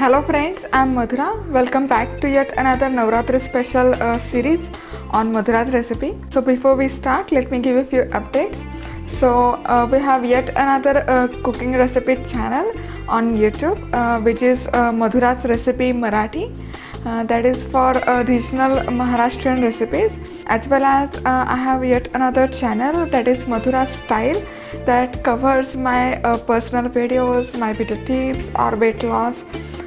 Hello friends, I am Madhura. Welcome back to yet another Navratri special series on Madhura's recipe. So before we start, let me give a few updates. So we have yet another cooking recipe channel on YouTube which is Madhura's Recipe Marathi. That is for regional Maharashtrian recipes, as well as I have yet another channel that is Madhura's Style that covers my personal videos, my video tips or weight loss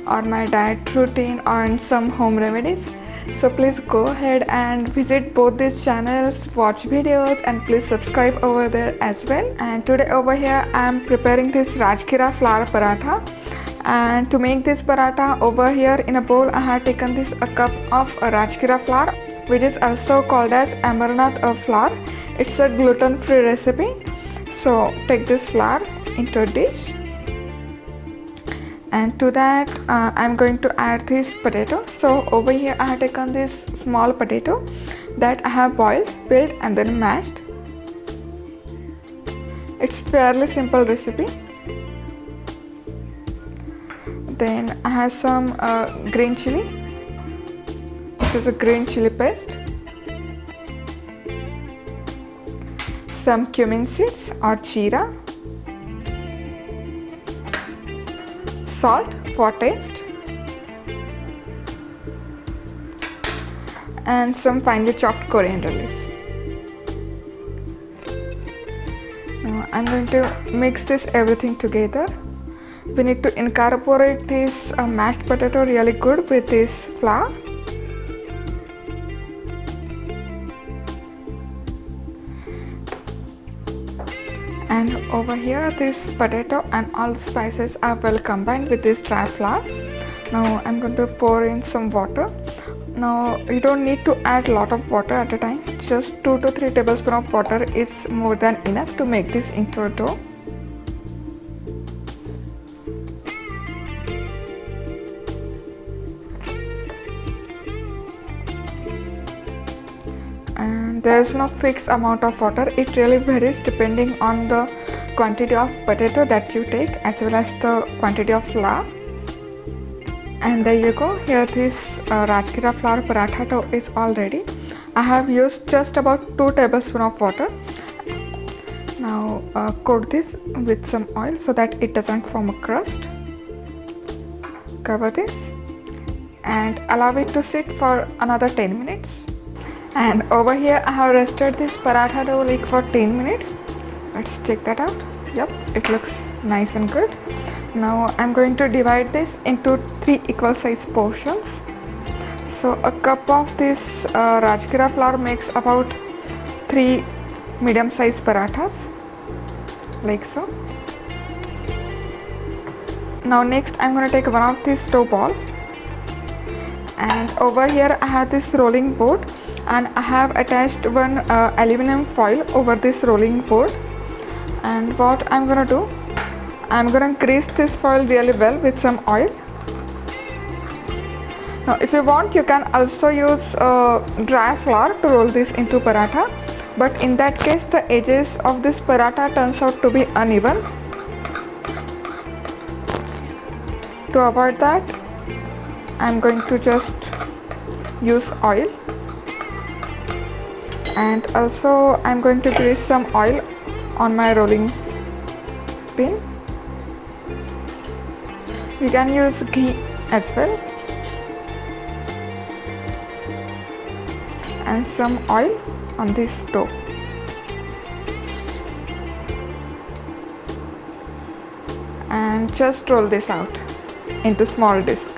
or my diet routine and some home remedies. So please go ahead and visit both these channels, watch videos and please subscribe over there as well. And today over here I am preparing this Rajgira flour paratha. And to make this paratha, over here in a bowl I have taken this a cup of Rajgira flour, which is also called as Amaranth flour. It's a gluten-free recipe. So take this flour into a dish, and to that I'm going to add this potato. So over here I have taken this small potato that I have boiled, peeled and then mashed. It's fairly simple recipe. Then I have some green chili. This is a green chili paste. Some cumin seeds or jeera. Salt for taste. And some finely chopped coriander leaves. Now I'm going to mix this everything together. We need to incorporate this mashed potato really good with this flour. And over here this potato and all the spices are well combined with this dry flour. Now I'm going to pour in some water. Now you don't need to add a lot of water at a time. Just 2 to 3 tablespoons of water is more than enough to make this into a dough. And there is no fixed amount of water. It really varies depending on the quantity of potato that you take as well as the quantity of flour. And there you go. Here this Rajgira flour paratha dough is all ready. I have used just about 2 tablespoons of water. Now coat this with some oil so that it doesn't form a crust. Cover this and allow it to sit for another 10 minutes. And over here I have rested this paratha dough like for 10 minutes. Let's check that out. Yep, it looks nice and good. Now I'm going to divide this into 3 equal size portions. So a cup of this Rajgira flour makes about 3 medium size parathas, like so. Now next I'm going to take one of this dough ball, and over here I have this rolling board, and I have attached one aluminum foil over this rolling board. And what I'm gonna do, I'm gonna grease this foil really well with some oil. Now if you want, you can also use dry flour to roll this into paratha, but in that case the edges of this paratha turns out to be uneven. To avoid that, I'm going to just use oil. And also I'm going to grease some oil on my rolling pin. You can use ghee as well. And some oil on this dough. And just roll this out into small disc.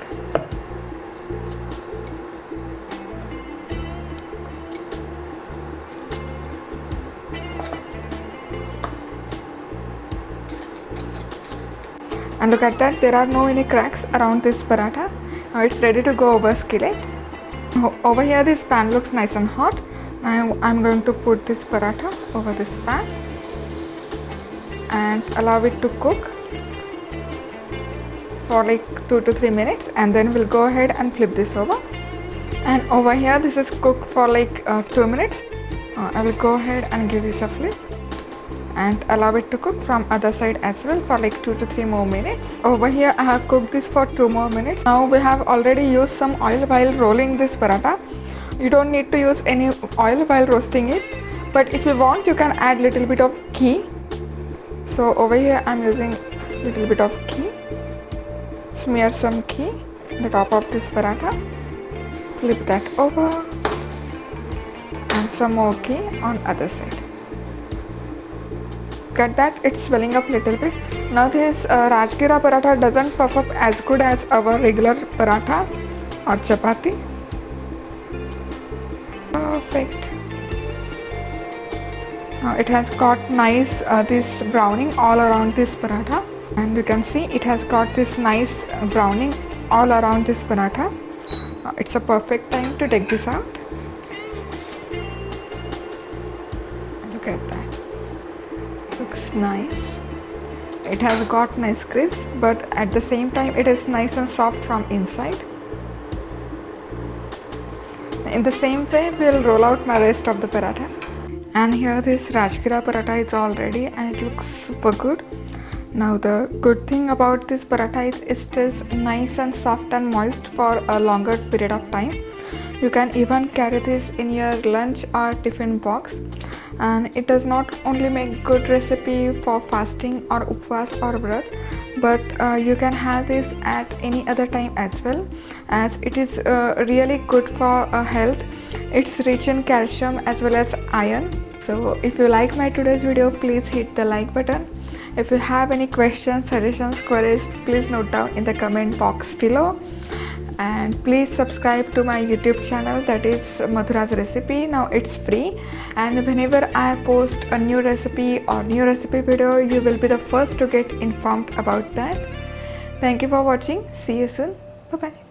And look at that, there are no any cracks around this paratha. Now it's ready to go over skillet. Over here this pan looks nice and hot. Now I'm going to put this paratha over this pan and allow it to cook for like 2 to 3 minutes, and then we'll go ahead and flip this over. And over here this is cooked for like 2 minutes. I will go ahead and give this a flip. and allow it to cook from other side as well for like 2 to 3 more minutes. Over here I have cooked this for 2 more minutes. Now we have already used some oil while rolling this paratha. You don't need to use any oil while roasting it, but if you want you can add little bit of ghee. So over here I'm using little bit of ghee. Smear some ghee on the top of this paratha. Flip that over and some more ghee on other side. Get that it's swelling up little bit. Now this Rajgira Paratha doesn't puff up as good as our regular paratha or chapati. Perfect. Now it has got nice this browning all around this paratha, and you can see it has got this nice browning all around this paratha. Now it's a perfect time to take this out. Look at that. Looks nice. It has got nice crisp, but at the same time it is nice and soft from inside. In the same way we will roll out my rest of the paratha. And here this Rajgira Paratha is all ready and it looks super good. Now the good thing about this paratha is it stays nice and soft and moist for a longer period of time. You can even carry this in your lunch or tiffin box, and it does not only make good recipe for fasting or upvas or vrat, but you can have this at any other time as well, as it is really good for health. It's rich in calcium as well as iron. So if you like my today's video, please hit the like button. If you have any questions, suggestions, queries, please note down in the comment box below. And please subscribe to my YouTube channel, that is Madhura's Recipe. Now it's free, and whenever I post a new recipe or new recipe video, you will be the first to get informed about that. Thank you for watching. See you soon. Bye bye.